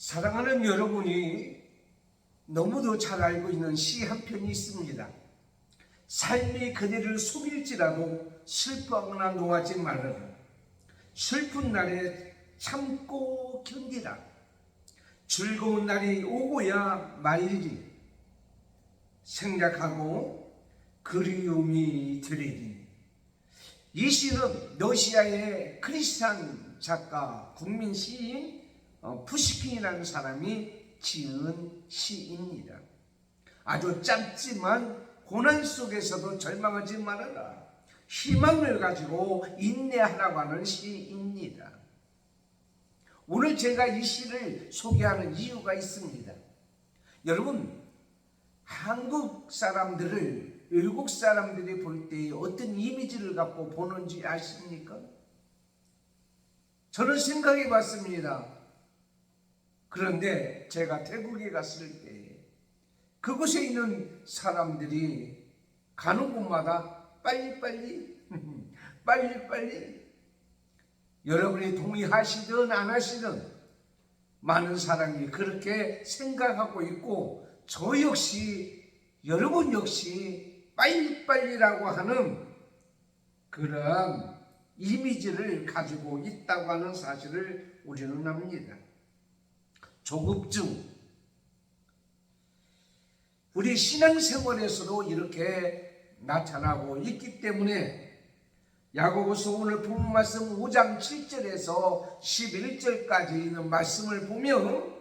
사랑하는 여러분이 너무도 잘 알고 있는 시 한 편이 있습니다. 삶이 그대를 속일지라도 슬퍼하거나 노하지 말아라. 슬픈 날에 참고 견디라. 즐거운 날이 오고야 말리리. 생략하고 그리움이 되리니. 이 시는 러시아의 크리스찬 작가, 국민 시인 푸시킨이라는 사람이 지은 시입니다. 아주 짧지만 고난 속에서도 절망하지 말아라. 희망을 가지고 인내하라고 하는 시입니다. 오늘 제가 이 시를 소개하는 이유가 있습니다. 여러분, 한국 사람들을 외국 사람들이 볼 때 어떤 이미지를 갖고 보는지 아십니까? 저는 생각해 봤습니다. 그런데 제가 태국에 갔을 때 그곳에 있는 사람들이 가는 곳마다 빨리빨리 여러분이 동의하시든 안 하시든 많은 사람이 그렇게 생각하고 있고, 저 역시 여러분 역시 빨리빨리라고 하는 그런 이미지를 가지고 있다고 하는 사실을 우리는 압니다. 조급증. 우리 신앙생활에서도 이렇게 나타나고 있기 때문에 야고보서 오늘 본 말씀 5장 7절에서 11절까지 있는 말씀을 보면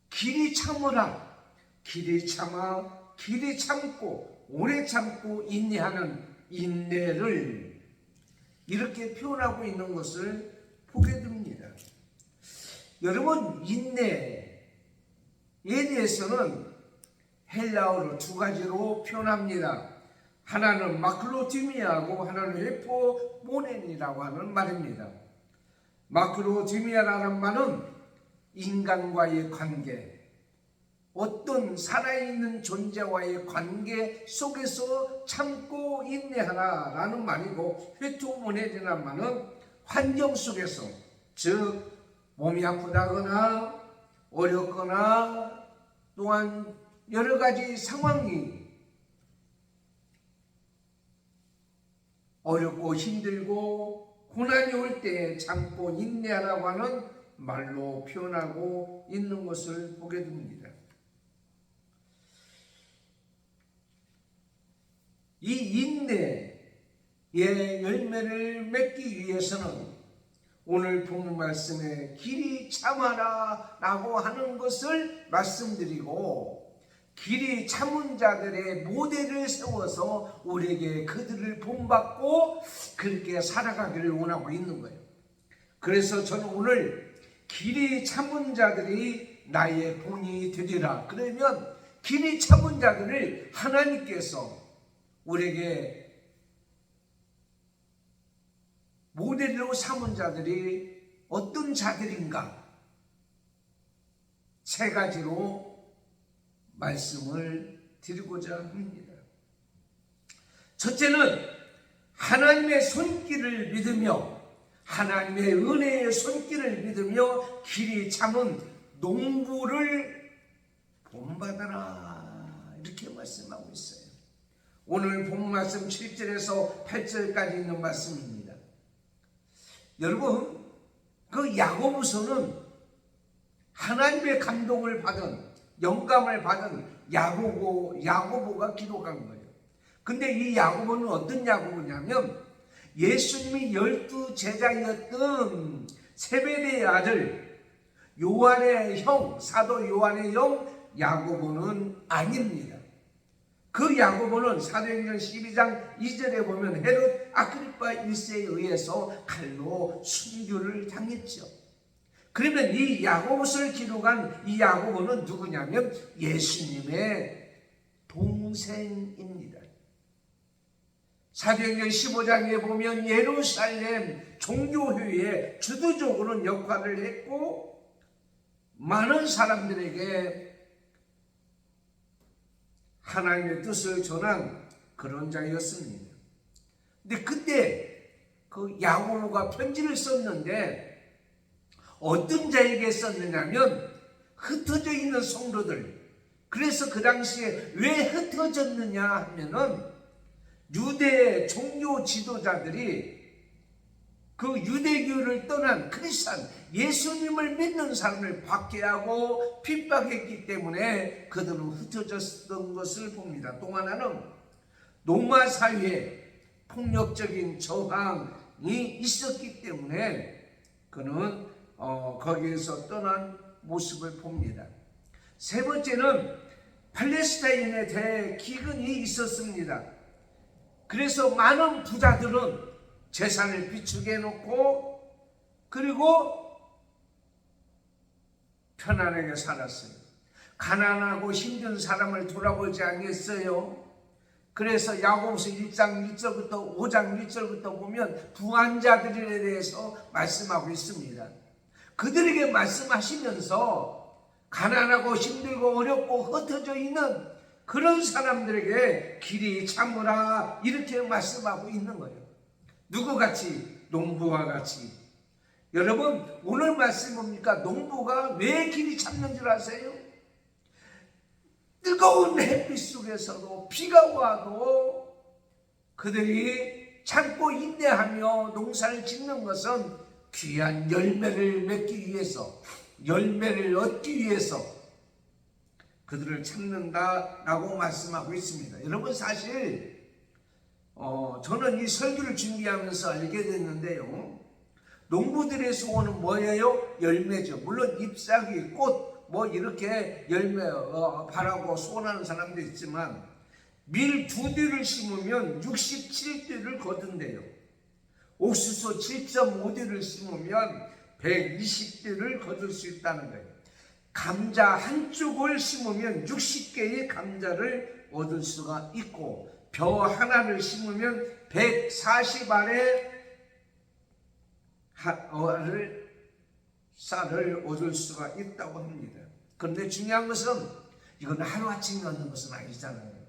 길이 참으라. 길이 참아 길이 참고 오래 참고 인내하는 인내를 이렇게 표현하고 있는 것을 보게 됩니다. 여러분, 인내에 대해서는 헬라어로 두 가지로 표현합니다. 하나는 마크로디미아고 하나는 헤포모넨이라고 하는 말입니다. 마크로디미아라는 말은 인간과의 관계, 어떤 살아있는 존재와의 관계 속에서 참고 인내하라라는 말이고, 헤포모넨이라는 말은 환경 속에서, 즉 몸이 아프다거나 어렵거나 또한 여러 가지 상황이 어렵고 힘들고 고난이 올 때 참고 인내하라고 하는 말로 표현하고 있는 것을 보게 됩니다. 이 인내의 열매를 맺기 위해서는 오늘 본 말씀에 길이 참아라 라고 하는 것을 말씀드리고, 길이 참은 자들의 모델을 세워서 우리에게 그들을 본받고 그렇게 살아가기를 원하고 있는 거예요. 그래서 저는 오늘 길이 참은 자들이 나의 본이 되리라. 그러면 길이 참은 자들을 하나님께서 우리에게 모델로 삼은 자들이 어떤 자들인가, 세 가지로 말씀을 드리고자 합니다. 첫째는 하나님의 손길을 믿으며, 하나님의 은혜의 손길을 믿으며 길이 참은 농부를 본받아라, 이렇게 말씀하고 있어요. 오늘 본 말씀 7절에서 8절까지 있는 말씀입니다. 여러분, 그 야고보서는 하나님의 감동을 받은, 영감을 받은 야고보가 기록한 거예요. 근데 이 야고보는 어떤 야고보냐면 예수님이 12 제자였던 세베대의 아들 요한의 형, 사도 요한의 형 야고보는 아닙니다. 그 야고보는 사도행전 12장 2절에 보면 헤롯 아그리파 1세에 의해서 칼로 순교를 당했죠. 그러면 이 야고보서를 기록한 이 야고보는 누구냐면 예수님의 동생입니다. 사도행전 15장에 보면 예루살렘 종교회의에 주도적으로 역할을 했고 많은 사람들에게 하나님의 뜻을 전한 그런 자였습니다. 근데 그때 그 야고보가 편지를 썼는데 어떤 자에게 썼느냐면 흩어져 있는 성도들. 그래서 그 당시에 왜 흩어졌느냐 하면은 유대 종교 지도자들이 그 유대교를 떠난 크리스찬 예수님을 믿는 사람을 박해하고 핍박했기 때문에 그들은 흩어졌던 것을 봅니다. 또 하나는 로마 사회에 폭력적인 저항이 있었기 때문에 그는 거기에서 떠난 모습을 봅니다. 세 번째는 팔레스타인에 대해 기근이 있었습니다. 그래서 많은 부자들은 재산을 비축해 놓고 그리고 편안하게 살았어요. 가난하고 힘든 사람을 돌아보지 않겠어요. 그래서 야고보서 1장 1절부터 5장 1절부터 보면 부한자들에 대해서 말씀하고 있습니다. 그들에게 말씀하시면서 가난하고 힘들고 어렵고 흩어져 있는 그런 사람들에게 길이 참으라 이렇게 말씀하고 있는 거예요. 누구같이? 농부와 같이. 여러분 오늘 말씀 뭡니까? 농부가 왜 길이 참는 줄 아세요? 뜨거운 햇빛 속에서도 비가 와도 그들이 참고 인내하며 농사를 짓는 것은 귀한 열매를 맺기 위해서, 열매를 얻기 위해서 그들을 참는다라고 말씀하고 있습니다. 여러분 사실 저는 이 설교를 준비하면서 알게 됐는데요. 농부들의 소원은 뭐예요? 열매죠. 물론 잎사귀, 꽃 뭐 이렇게 열매 바라고 소원하는 사람도 있지만 밀 2뒤를 심으면 67뒤를 거둔대요. 옥수수 7.5뒤를 심으면 120뒤를 거둘 수 있다는 거예요. 감자 한쪽을 심으면 60개의 감자를 얻을 수가 있고 벼 하나를 심으면 140알의 쌀을 얻을 수가 있다고 합니다. 그런데 중요한 것은 이건 하루아침에 얻는 것은 아니잖아요.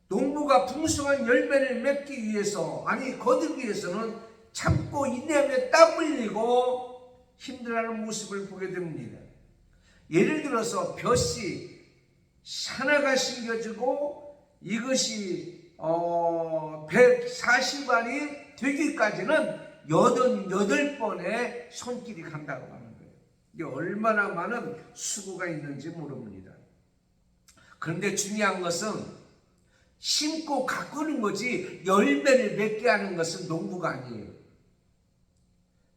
농부가 풍성한 열매를 맺기 위해서 거두기 위해서는 참고 인내하며 땀 흘리고 힘들어하는 모습을 보게 됩니다. 예를 들어서 벼씨 하나가 심겨지고 이것이 140알이 되기까지는 88번의 손길이 간다고 하는 거예요. 이게 얼마나 많은 수고가 있는지 모릅니다. 그런데 중요한 것은 심고 가꾸는 거지 열매를 맺게 하는 것은 농부가 아니에요.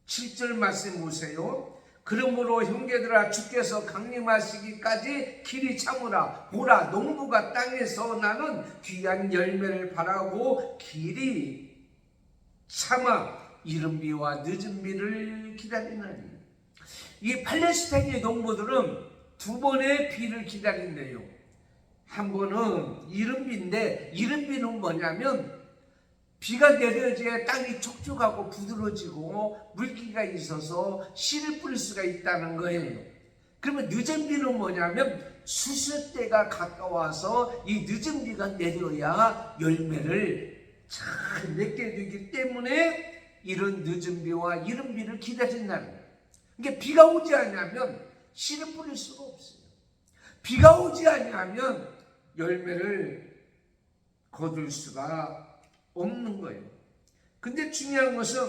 7절 말씀 보세요. 그러므로 형제들아 주께서 강림하시기까지 길이 참으라. 보라 농부가 땅에서 나는 귀한 열매를 바라고 길이 참아 이른 비와 늦은 비를 기다리나니. 이 팔레스타인의 농부들은 2번의 비를 기다린대요. 한 번은 이른 비인데 이른 비는 뭐냐면 비가 내려져야 땅이 촉촉하고 부드러워지고 물기가 있어서 씨를 뿌릴 수가 있다는 거예요. 그러면 늦은 비는 뭐냐면 수수 때가 가까워서 이 늦은 비가 내려야 열매를 잘 맺게 되기 때문에 이런 늦은 비와 이른 비를 기다린다는 거예요. 그러니까 비가 오지 않으면 씨를 뿌릴 수가 없어요. 비가 오지 않으면 열매를 거둘 수가 없는 거예요. 근데 중요한 것은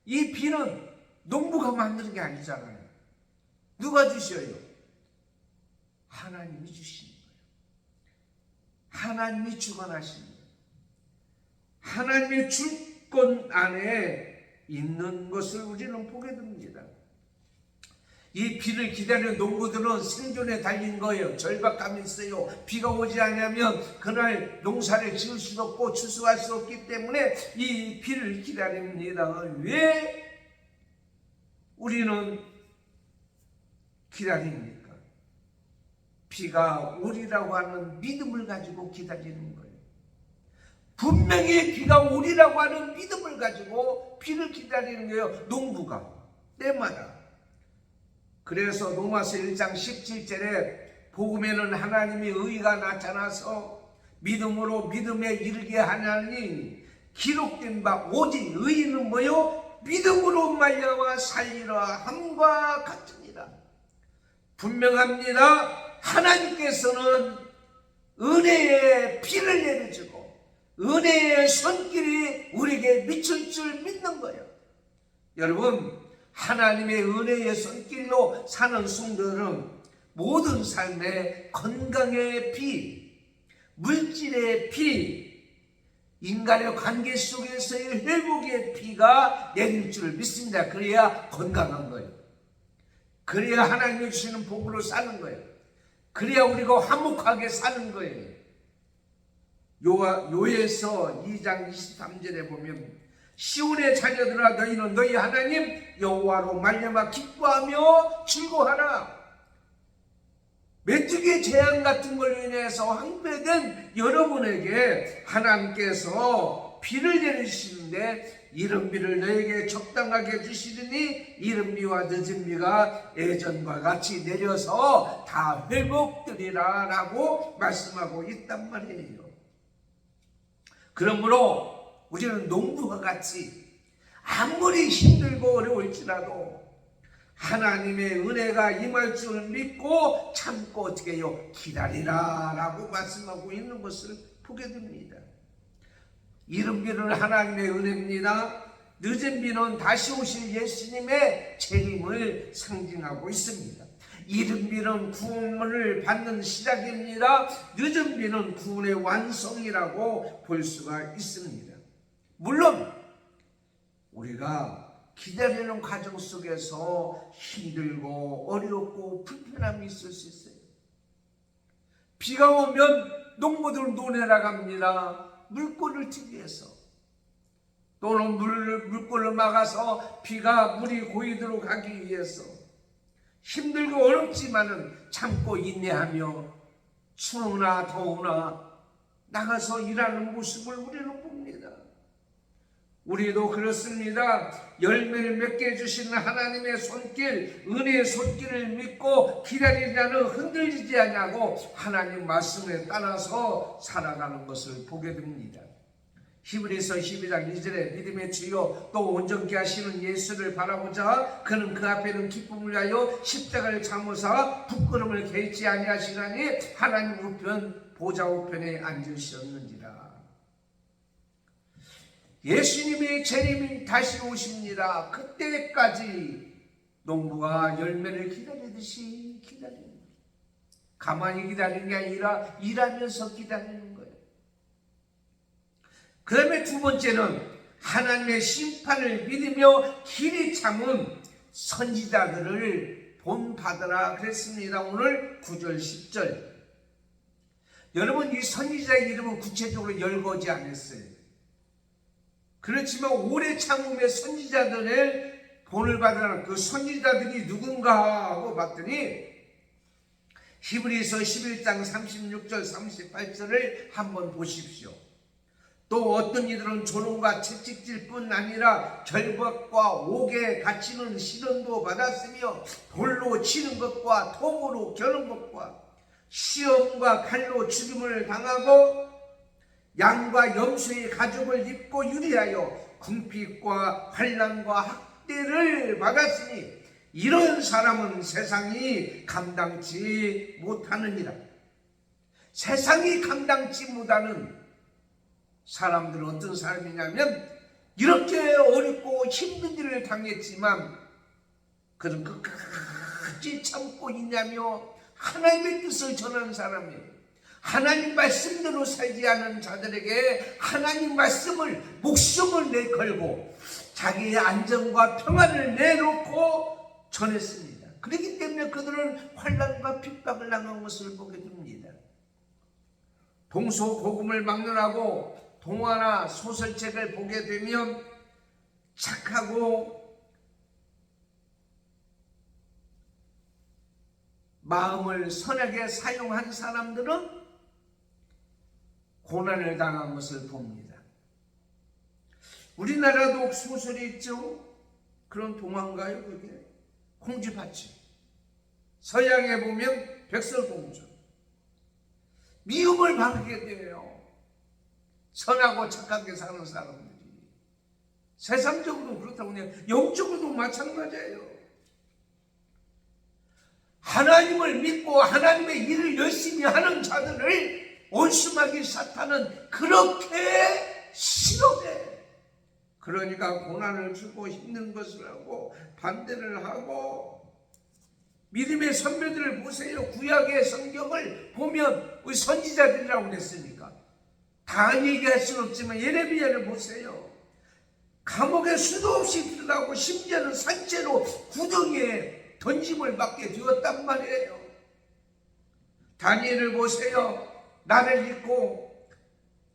이 비는 농부가 만드는 게 아니잖아요. 누가 주셔요? 하나님이 주시는 거예요. 하나님이 주관하시는 거예요. 하나님의 주권 안에 있는 것을 우리는 보게 됩니다. 이 비를 기다리는 농부들은 생존에 달린 거예요. 절박감이 있어요. 비가 오지 않으면 그날 농사를 지을 수 없고 추수할 수 없기 때문에 이 비를 기다립니다. 왜 우리는 기다립니까? 비가 오리라고 하는 믿음을 가지고 기다리는 거예요. 분명히 비가 오리라고 하는 믿음을 가지고 비를 기다리는 거예요. 농부가 때마다. 그래서 로마서 1장 17절에 복음에는 하나님의 의가 나타나서 믿음으로 믿음에 이르게 하나니 기록된 바 오직 의인은 뭐요? 믿음으로 말미암아 살리라 함과 같으니라. 분명합니다. 하나님께서는 은혜의 피를 내려주고 은혜의 손길이 우리에게 미칠 줄 믿는 거예요. 여러분, 하나님의 은혜의 손길로 사는 성도들은 모든 삶의 건강의 피, 물질의 피, 인간의 관계 속에서의 회복의 피가 내릴 줄 믿습니다. 그래야 건강한 거예요. 그래야 하나님이 주시는 복으로 사는 거예요. 그래야 우리가 화목하게 사는 거예요. 요에서 2장 23절에 보면 시온의 자녀들아 너희는 너희 하나님 여호와로 말미암아 기뻐하며 즐거워하라. 메뚜기의 재앙 같은 걸로 인해서 황폐된 여러분에게 하나님께서 비를 내리시는데 이른 비를 너에게 적당하게 주시리니 이른 비와 늦은 비가 예전과 같이 내려서 다 회복되리라 라고 말씀하고 있단 말이에요. 그러므로 우리는 농부와 같이 아무리 힘들고 어려울지라도 하나님의 은혜가 임할 줄 믿고 참고 어떻게 해요? 기다리라 라고 말씀하고 있는 것을 보게 됩니다. 이른 비는 하나님의 은혜입니다. 늦은 비는 다시 오실 예수님의 재림을 상징하고 있습니다. 이른 비는 구원을 받는 시작입니다. 늦은 비는 구원의 완성이라고 볼 수가 있습니다. 물론 우리가 기다리는 과정 속에서 힘들고 어렵고 불편함이 있을 수 있어요. 비가 오면 농부들 논에나 갑니다. 물꼬를 트기 위해서. 또는 물꼬를 막아서 물이 고이도록 하기 위해서. 힘들고 어렵지만은 참고 인내하며 추우나 더우나 나가서 일하는 모습을 우리는 봅니다. 우리도 그렇습니다. 열매를 맺게 해주시는 하나님의 손길, 은혜의 손길을 믿고 기다리자는 흔들리지 않냐고 하나님 말씀에 따라서 살아가는 것을 보게 됩니다. 히브리서 12장 2절에 믿음의 주요 또 온전케 하시는 예수를 바라보자 그는 그 앞에는 기쁨을 위하여 십자가를 참으사 부끄러움을 개의치 아니하시나니 하나님 우편 보좌 우편에 앉으셨는지라. 예수님의 재림이 다시 오십니다. 그때까지 농부가 열매를 기다리듯이 기다리는 거예요. 가만히 기다리는 게 아니라 일하면서 기다리는 거예요. 그 다음에 두 번째는 하나님의 심판을 믿으며 길이 참은 선지자들을 본받으라 그랬습니다. 오늘 9절 10절. 여러분, 이 선지자의 이름은 구체적으로 열거지 않았어요. 그렇지만 오래 참음의 선지자들의 본을 받으라는 그 선지자들이 누군가 하고 봤더니 히브리서 11장 36절 38절을 한번 보십시오. 또 어떤 이들은 조롱과 채찍질 뿐 아니라 결박과 옥에 갇히는 시련도 받았으며 돌로 치는 것과 통으로 겨누는 것과 시험과 칼로 죽임을 당하고 양과 염소의 가죽을 입고 유리하여 궁핍과 환난과 학대를 받았으니 이런 사람은 세상이 감당치 못하느니라. 세상이 감당치 못하는 사람들은 어떤 사람이냐면 이렇게 어렵고 힘든 일을 당했지만 그는 끝까지 참고 있냐며 하나님의 뜻을 전하는 사람이에요. 하나님 말씀대로 살지 않은 자들에게 하나님 말씀을 목숨을 내걸고 자기의 안전과 평안을 내놓고 전했습니다. 그렇기 때문에 그들은 환난과 핍박을 당한 것을 보게 됩니다. 동서고금을 막론하고 동화나 소설책을 보게 되면 착하고 마음을 선하게 사용한 사람들은 고난을 당한 것을 봅니다. 우리나라도 소설이 있죠. 그런 동화인가요? 그게 공주파치. 서양에 보면 백설공주. 미움을 받게 돼요. 선하고 착하게 사는 사람들이 세상적으로 그렇다고 그냥 영적으로도 마찬가지예요. 하나님을 믿고 하나님의 일을 열심히 하는 자들을 온수마귀 사탄은 그렇게 싫어해. 그러니까 고난을 주고 힘든 것을 하고 반대를 하고. 믿음의 선배들을 보세요. 구약의 성경을 보면 우리 선지자들이라고 그랬으니까 다 얘기할 수는 없지만 예레미야를 보세요. 감옥에 수도 없이 들어가고 심지어는 산채로 구덩이에 던짐을 받게 되었단 말이에요. 다니엘을 보세요. 나를 잊고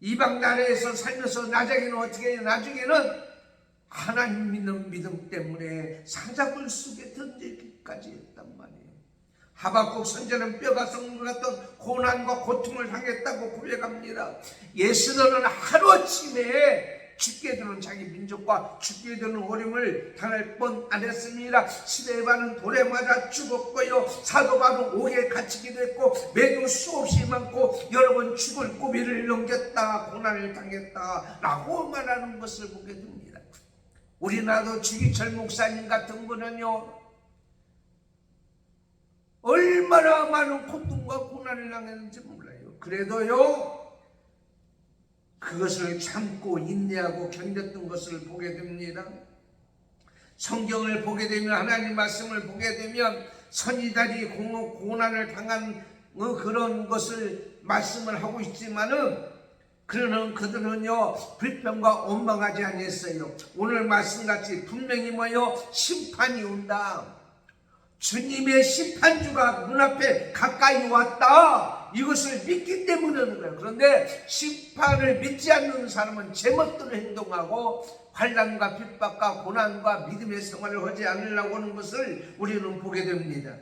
이방 나라에서 살면서 나중에는 어떻게 해요? 나중에는 하나님 믿는 믿음 때문에 사자굴 속에 던지기까지 했단 말이에요. 하박국 선지자는 뼈가 썩는 것 같던 고난과 고통을 당했다고 고백합니다. 예수는 하루아침에 죽게 되는 자기 민족과 죽게 되는 어려움을 당할 뻔 안 했습니다. 스데반은 돌에 맞아 죽었고요. 사도 바울은 옥에 갇히기도 했고 매도 수없이 많고 여러 번 죽을 고비를 넘겼다, 고난을 당했다 라고 말하는 것을 보게 됩니다. 우리나라도 주기철 목사님 같은 분은요, 얼마나 많은 고통과 고난을 당했는지 몰라요. 그래도요 그것을 참고 인내하고 견뎠던 것을 보게 됩니다. 성경을 보게 되면, 하나님 말씀을 보게 되면 선지자들이 고난을 당한 그런 것을 말씀을 하고 있지만은 그러는 그들은요 불평과 원망하지 아니했어요. 오늘 말씀같이 분명히 뭐요? 심판이 온다. 주님의 심판주가 눈앞에 가까이 왔다. 이것을 믿기 때문에 하는 거예요. 그런데 심판을 믿지 않는 사람은 제멋대로 행동하고 환난과 핍박과 고난과 믿음의 생활을 하지 않으려고 하는 것을 우리는 보게 됩니다.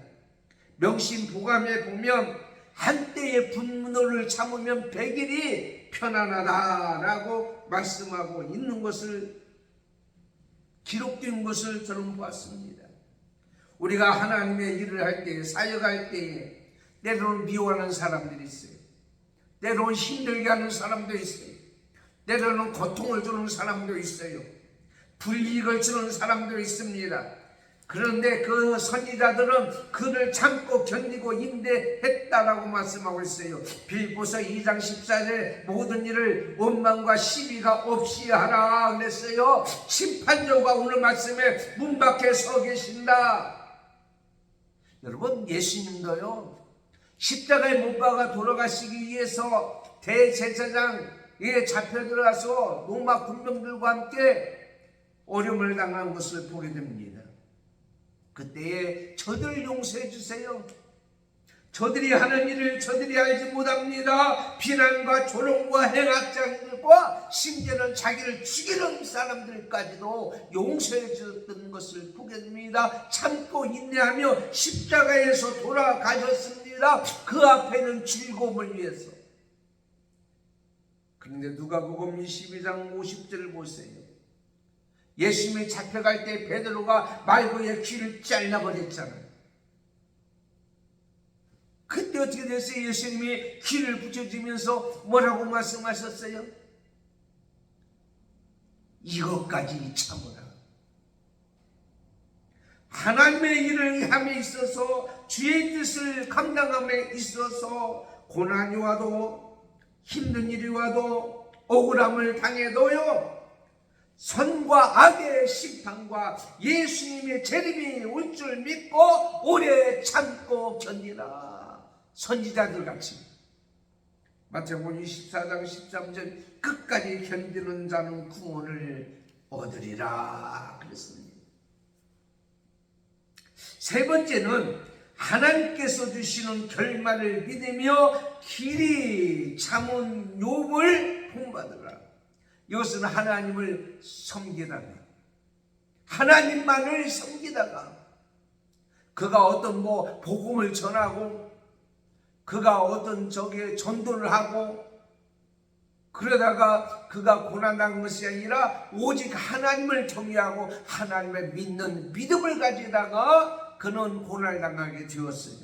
명심보감에 보면 한때의 분노를 참으면 100일이 편안하다라고 말씀하고 있는 것을, 기록된 것을 저는 보았습니다. 우리가 하나님의 일을 할 때, 사역할 때에 때로는 미워하는 사람들이 있어요. 때로는 힘들게 하는 사람도 있어요. 때로는 고통을 주는 사람도 있어요. 불이익을 주는 사람도 있습니다. 그런데 그 선지자들은 그를 참고 견디고 인내했다라고 말씀하고 있어요. 빌립보서 2장 14절에 모든 일을 원망과 시비가 없이 하라 그랬어요. 심판자가 오늘 말씀에 문 밖에 서 계신다. 여러분, 예수님도요 십자가에 못 박아 돌아가시기 위해서 대제사장에 잡혀 들어가서 로마 군병들과 함께 어려움을 당한 것을 보게 됩니다. 그때에 저들을 용서해 주세요. 저들이 하는 일을 저들이 알지 못합니다. 비난과 조롱과 행악자들과 심지어는 자기를 죽이는 사람들까지도 용서해 주었던 것을 보게 됩니다. 참고 인내하며 십자가에서 돌아가셨습니다. 그 앞에는 즐거움을 위해서. 그런데 누가복음 22장 50절을 보세요. 예수님이 잡혀갈 때 베드로가 말고의 귀를 잘라버렸잖아요. 그때 어떻게 됐어요? 예수님이 귀를 붙여주면서 뭐라고 말씀하셨어요? 이것까지 참으라. 하나님의 일을 함에 있어서, 주의 뜻을 감당함에 있어서 고난이 와도 힘든 일이 와도 억울함을 당해도요 선과 악의 심판과 예수님의 재림이 올 줄 믿고 오래 참고 견디라. 선지자들 같이 마태복음 24장 13절 끝까지 견디는 자는 구원을 얻으리라 그랬습니다. 세 번째는 하나님께서 주시는 결말을 믿으며 길이 참은 욥을 본받으라. 이것은 하나님을 섬기다가, 하나님만을 섬기다가 그가 어떤 복음을 전하고 그가 어떤 전도를 하고 그러다가 그가 고난당한 것이 아니라 오직 하나님을 경외하고 하나님을 믿는 믿음을 가지다가 그는 고난을 당하게 되었어요.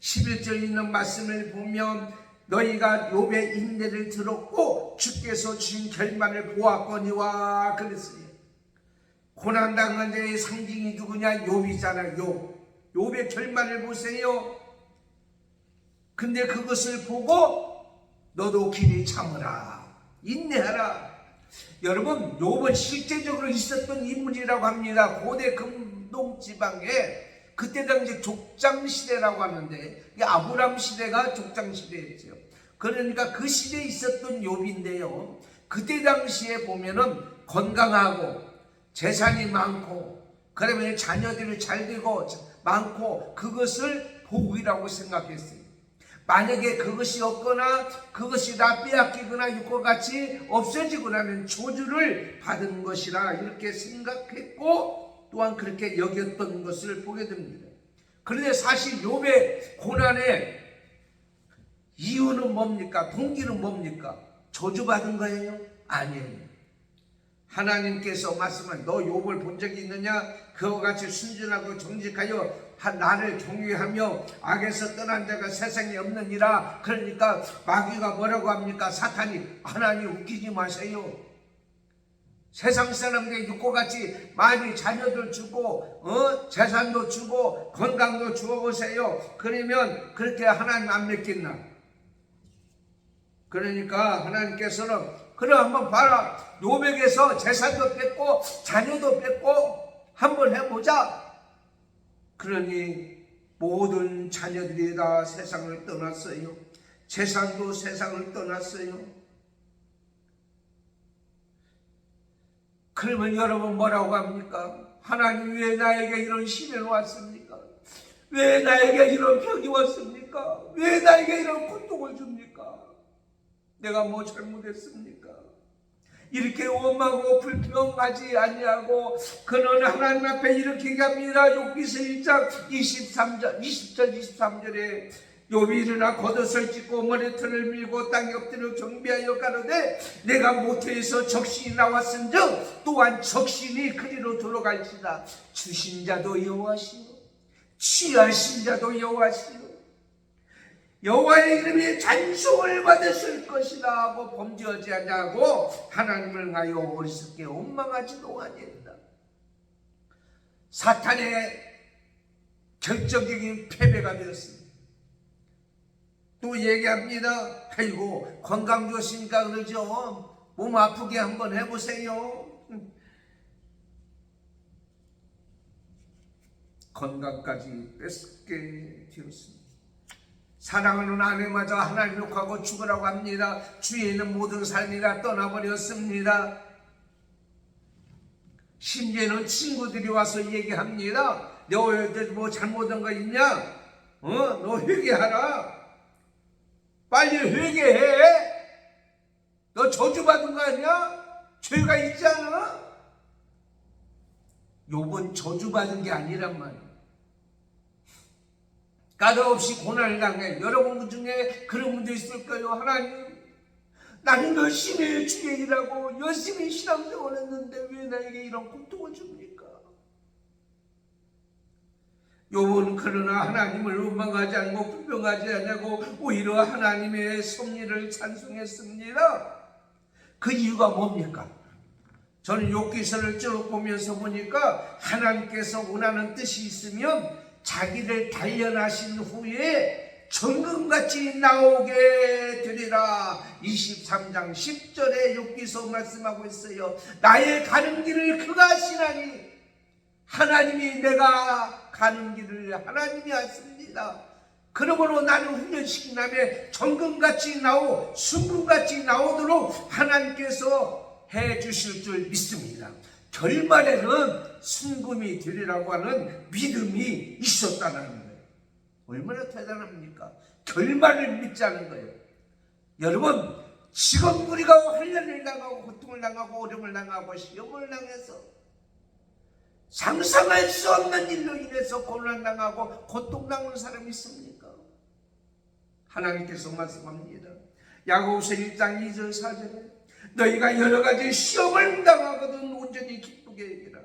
11절 있는 말씀을 보면 너희가 욥의 인내를 들었고 주께서 주신 결말을 보았거니와 그랬어요. 고난당한 자의 상징이 누구냐? 욥이잖아. 욥의 결말을 보세요. 근데 그것을 보고 너도 길이 참으라, 인내하라. 여러분, 욥은 실제적으로 있었던 인물이라고 합니다. 고대 금동지방에 그때 당시 족장시대라고 하는데, 아브람 시대가 족장시대였죠. 그러니까 그 시대에 있었던 욥인데요, 그때 당시에 보면은 건강하고 재산이 많고 그러면 자녀들이 잘 되고 많고 그것을 복이라고 생각했어요. 만약에 그것이 없거나 그것이 다 빼앗기거나 이것과 같이 없어지고 나면 저주를 받은 것이라 이렇게 생각했고 또한 그렇게 여겼던 것을 보게 됩니다. 그런데 사실 욥의 고난의 이유는 뭡니까? 동기는 뭡니까? 저주받은 거예요? 아니에요. 하나님께서 말씀한 너 욥을 본 적이 있느냐? 그와 같이 순전하고 정직하여 나를 경외하며 악에서 떠난 자가 세상에 없느니라. 그러니까 마귀가 뭐라고 합니까? 사탄이 하나님 웃기지 마세요. 세상 사람들이 육과 같이 많이 자녀들 주고 재산도 주고 건강도 주어보세요. 그러면 그렇게 하나님 안 믿겠나? 그러니까 하나님께서는 그래 한번 봐라. 욥에게서 재산도 뺏고 자녀도 뺏고 한번 해보자. 그러니 모든 자녀들이 다 세상을 떠났어요. 재산도 세상을 떠났어요. 그러면 여러분 뭐라고 합니까? 하나님 왜 나에게 이런 시련이 왔습니까? 왜 나에게 이런 병이 왔습니까? 왜 나에게 이런 고통을 줍니까? 내가 뭐 잘못했습니까? 이렇게 원망하고 불평하지 아니하고 그는 하나님 앞에 이렇게 얘기합니다. 욥기서 1장 20절 23절에 욥이 일어나 겉옷을 찢고 머리털을 밀고 땅에 엎드려 경배하여 가로되 내가 모태에서 적신이 나왔은즉 또한 적신이 그리로 들어갈지다. 주신 자도 여호와시요 취하신 자도 여호와시요 여호와의 이름에 찬송을 받으실 것이다 하고 범죄하지 아니하고 하나님을 가여 어리석게 원망하지도 아니한다. 사탄의 결정적인 패배가 되었습니다. 또 얘기합니다. 아이고 건강 좋으시니까 그러죠. 몸 아프게 한번 해보세요. 건강까지 뺏게 되었습니다. 사랑하는 아내마저 하나님 욕하고 죽으라고 합니다. 주위에 있는 모든 삶이 다 떠나버렸습니다. 심지어는 친구들이 와서 얘기합니다. 너 뭐 잘못한 거 있냐? 너 회개하라. 빨리 회개해. 너 저주받은 거 아니야? 죄가 있잖아. 욥은 저주받은 게 아니란 말이야. 까다없이 고난을 당해. 여러분 중에 그런 분도 있을 거예요. 하나님, 나는 열심히 주의 일하고 열심히 신앙생활 했는데 왜 나에게 이런 고통을 줍니까? 욥은 그러나 하나님을 원망하지 않고 불평하지 않고 오히려 하나님의 섭리를 찬송했습니다. 그 이유가 뭡니까? 저는 욥기서를 쭉 보면서 보니까 하나님께서 원하는 뜻이 있으면 자기를 단련하신 후에 정금같이 나오게 되리라. 23장 10절에 욥기서 말씀하고 있어요. 나의 가는 길을 그가 아시나니. 하나님이 내가 가는 길을 하나님이 아십니다. 그러므로 나는 훈련시킨 다음에 정금같이 나오 순금같이 나오도록 하나님께서 해주실 줄 믿습니다. 결말에는 순금이 되리라고 하는 믿음이 있었다는 거예요. 얼마나 대단합니까? 결말을 믿자는 거예요. 여러분, 지금 우리가 훈련을 당하고 고통을 당하고 어려움을 당하고 시험을 당해서 상상할 수 없는 일로 인해서 고난당하고 고통당하는 사람이 있습니까? 하나님께서 말씀합니다. 야고보서 1장 2절 4절에 너희가 여러 가지 시험을 당하거든 온전히 기쁘게 여기라.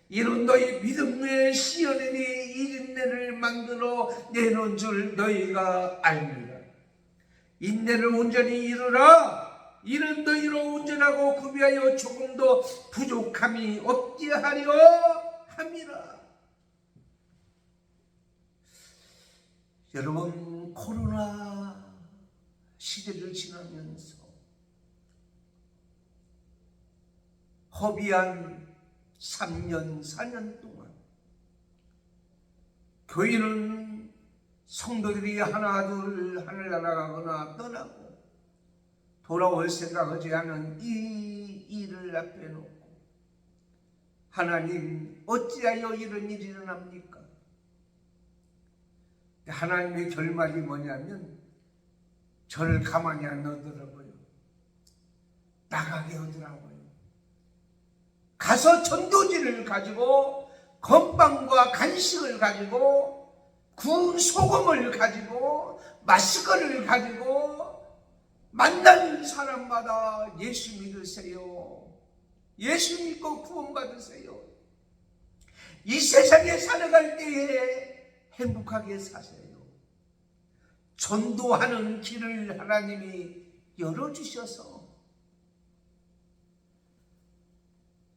이는 너희 믿음의 시련이니 이 인내를 만들어 내놓은 줄 너희가 알미라. 인내를 온전히 이루라. 이는 너희로 온전하고 구비하여 조금도 부족함이 없게 하려 함이라. 여러분, 코로나 시대를 지나면서 허비한 3년, 4년 동안 교회는 성도들이 하나둘 하늘나라 가거나 떠나고 돌아올 생각하지 않은 이 일을 앞에 놓고 하나님 어찌하여 이런 일이 일어납니까? 하나님의 결말이 뭐냐면 저를 가만히 안 놔두더라고요. 나가게 하더라고요. 가서 전도지를 가지고 건빵과 간식을 가지고 구운 소금을 가지고 마스크를 가지고 만나는 사람마다 예수 믿으세요. 예수 믿고 구원받으세요. 이 세상에 살아갈 때에 행복하게 사세요. 전도하는 길을 하나님이 열어주셔서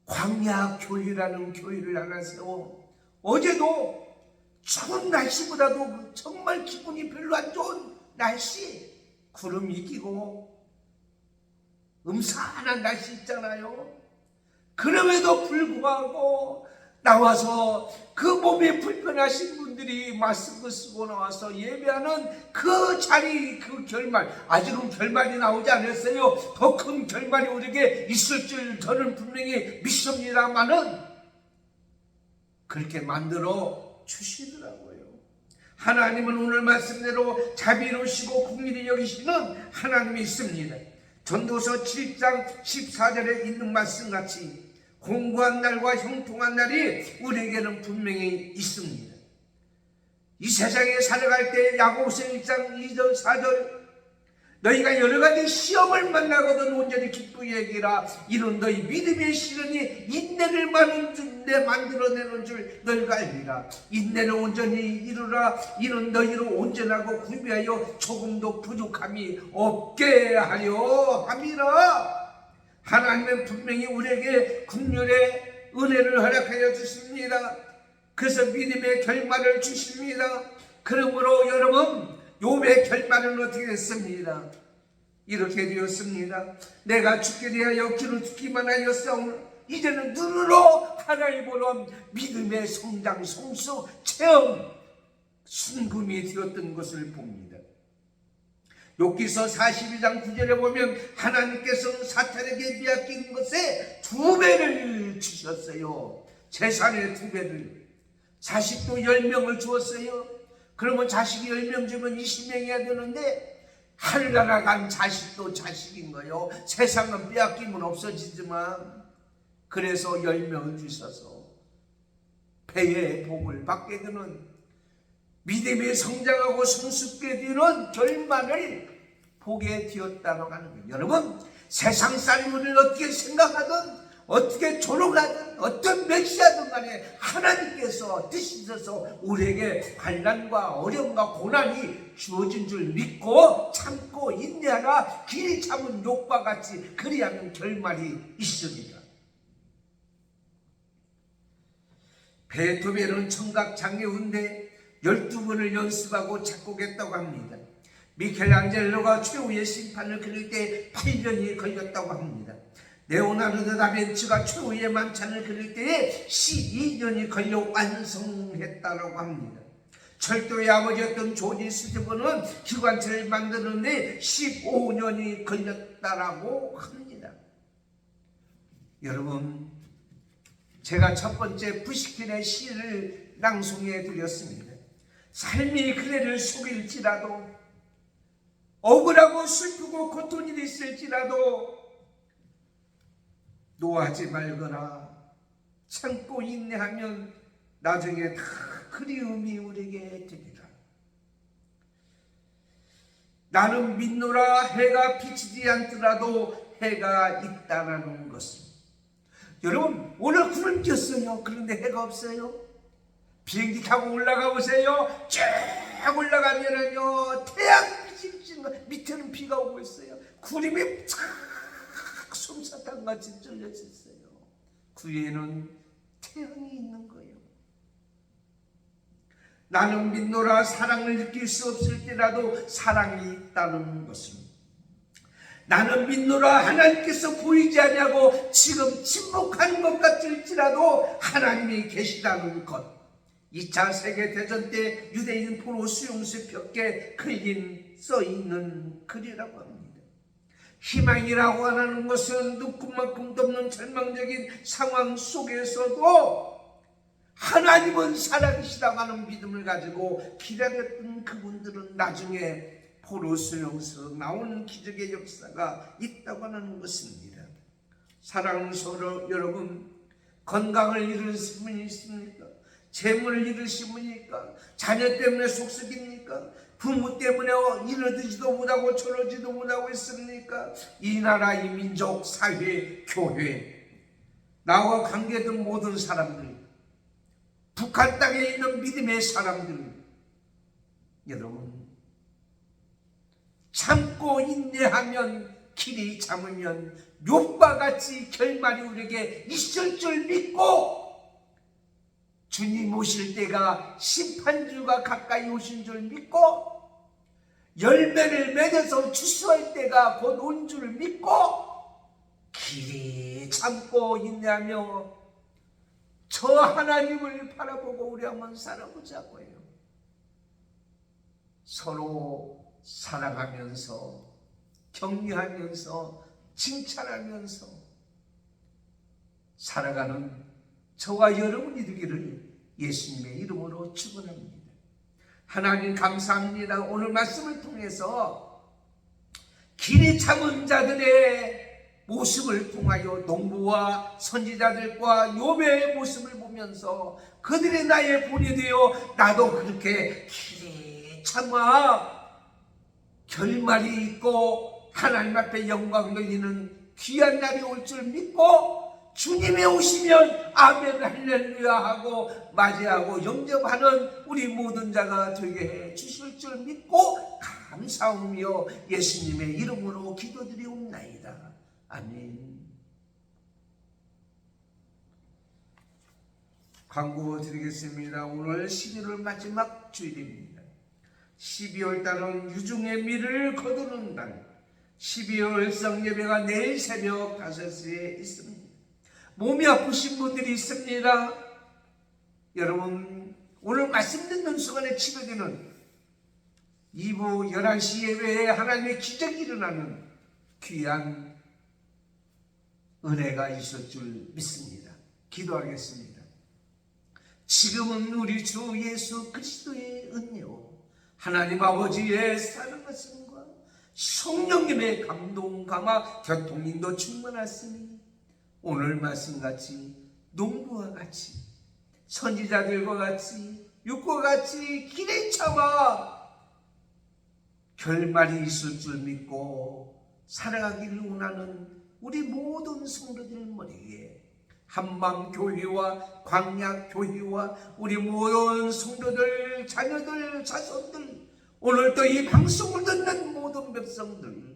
광야 교회라는 교회를 하나 세워 어제도 추운 날씨보다도 정말 기분이 별로 안 좋은 날씨, 구름이 끼고 음산한 날씨 있잖아요. 그럼에도 불구하고 나와서 그 몸이 불편하신 분들이 마스크 쓰고 나와서 예배하는 그 자리, 그 결말, 아직은 결말이 나오지 않았어요. 더 큰 결말이 우리에게 있을 줄 저는 분명히 믿습니다만은 그렇게 만들어 주시더라고요. 하나님은 오늘 말씀대로 자비로우시고 긍휼히 여기시는 하나님이 있습니다. 전도서 7장 14절에 있는 말씀같이 공고한 날과 형통한 날이 우리에게는 분명히 있습니다. 이 세상에 살아갈 때 야고보서 1장 2절 4절 너희가 여러가지 시험을 만나거든 온전히 기쁘게 여기라. 이는 너희 믿음의 시련이 인내를 만들어내는 줄 너희가 알리라. 인내를 온전히 이루라. 이는 너희로 온전하고 구비하여 조금도 부족함이 없게 하려 함이라. 하나님은 분명히 우리에게 긍휼의 은혜를 허락하여 주십니다. 그래서 믿음의 결말을 주십니다. 그러므로 여러분, 욥의 결말은 어떻게 됐습니다? 이렇게 되었습니다. 내가 죽게 대하여 귀로 듣기만 하였사오나 이제는 눈으로 하나님 보는 믿음의 성장, 성수, 체험, 순금이 되었던 것을 봅니다. 욥기서 42장 9절에 보면 하나님께서는 사탄에게 빼앗긴 것에 2배를 주셨어요. 재산의 2배를. 자식도 10명을 주었어요. 그러면 자식이 10명 주면 20명이야 되는데 하늘나라 간 자식도 자식인 거예요. 세상은 빼앗기면 없어지지만 그래서 10명을 주셔서 배의 복을 받게 되는 믿음이 성장하고 성숙게 되는 결말을 보게 되었다고 하는 거예요. 여러분, 세상 사람을 어떻게 생각하든 어떻게 조롱하든 어떤 메시아든 간에 하나님께서 뜻이셔서 우리에게 환난과 어려움과 고난이 주어진 줄 믿고 참고 인내하라. 길이 참은 욥과 같이 그리하면 결말이 있습니다. 베토벤은 청각 장애우인데 12번을 연습하고 작곡했다고 합니다. 미켈란젤로가 최후의 심판을 그릴 때 8년이 걸렸다고 합니다. 레오나르도 다빈치가 최후의 만찬을 그릴 때에 12년이 걸려 완성했다고 합니다. 철도의 아버지였던 조지 스티븐은 기관차를 만드는데 15년이 걸렸다고 합니다. 여러분, 제가 첫 번째 푸시킨의 시를 낭송해 드렸습니다. 삶이 그대를 속일지라도 억울하고 슬프고 고통이 있을지라도 노하지 말거나 참고 인내하면 나중에 다 그리움이 우리에게 되리라. 나는 믿노라. 해가 비치지 않더라도 해가 있다라는 것은, 여러분 오늘 구름 꼈어요. 그런데 해가 없어요. 비행기 타고 올라가 보세요. 쭉 올라가면은요 태양 찔찔찔 밑에는 비가 오고 있어요. 구름이 쫙 솜사탕같이 찔려져 있어요. 그 위에는 태양이 있는 거예요. 나는 믿노라 사랑을 느낄 수 없을 때라도 사랑이 있다는 것은, 나는 믿노라 하나님께서 보이지 않냐고 지금 침묵하는 것 같을지라도 하나님이 계시다는 것. 2차 세계대전 때 유대인 포로 수용소 벽에 써있는 글이라고 합니다. 희망이라고 하는 것은 누구만큼도 없는 절망적인 상황 속에서도 하나님은 살아계시다고 하는 믿음을 가지고 기다렸던 그분들은 나중에 포로 수용소에서 나오는 기적의 역사가 있다고 하는 것입니다. 사랑하는 서로 여러분, 건강을 잃으신 분이 있습니까? 재물을 잃으신 분이니까? 자녀 때문에 속썩입니까? 부모 때문에 이러지도 못하고 저러지도 못하고 있습니까? 이 나라, 이 민족, 사회, 교회, 나와 관계된 모든 사람들, 북한 땅에 있는 믿음의 사람들, 여러분, 참고 인내하면 길이 참으면 욥과 같이 결말이 우리에게 있을 줄 믿고, 주님 오실 때가 심판주가 가까이 오신 줄 믿고, 열매를 맺어서 추수할 때가 곧 온 줄 믿고, 길이 참고 인내하며 저 하나님을 바라보고 우리 한번 살아보자고요. 서로 사랑하면서, 격려하면서, 칭찬하면서 살아가는 저와 여러분이 되기를 예수님의 이름으로 축원합니다. 하나님 감사합니다. 오늘 말씀을 통해서 길이 참은 자들의 모습을 통하여 농부와 선지자들과 욥의 모습을 보면서 그들의 나의 본이 되어 나도 그렇게 길이 참아 결말이 있고 하나님 앞에 영광 돌리는 귀한 날이 올 줄 믿고, 주님이 오시면 아멘 할렐루야 하고 맞이하고 영접하는 우리 모든 자가 되게 해 주실 줄 믿고 감사하며 예수님의 이름으로 기도드리옵나이다. 아멘. 광고 드리겠습니다. 오늘 11월 마지막 주일입니다. 12월 달은 유중의 미를 거두는 달, 12월 성예배가 내일 새벽 5시에 있습니다. 몸이 아프신 분들이 있습니다. 여러분, 오늘 말씀 듣는 순간에 치러지는 2부 11시 예배에 하나님의 기적이 일어나는 귀한 은혜가 있을 줄 믿습니다. 기도하겠습니다. 지금은 우리 주 예수 그리스도의 은혜요, 하나님 아버지의 사랑하심과 성령님의 감동, 감화, 교통인도 충만하시니 오늘 말씀같이 농부와 같이 선지자들과 같이 욥과 같이 길에 참아 결말이 있을 줄 믿고 살아가기를 원하는 우리 모든 성도들 머리에 한밤교회와 광야교회와 우리 모든 성도들, 자녀들, 자손들, 오늘 또 이 방송을 듣는 모든 백성들,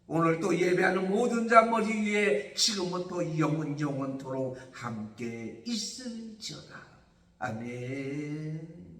오늘 또 예배하는 모든 자 머리 위에 지금부터 영원토록 함께 있을지어다. 아멘.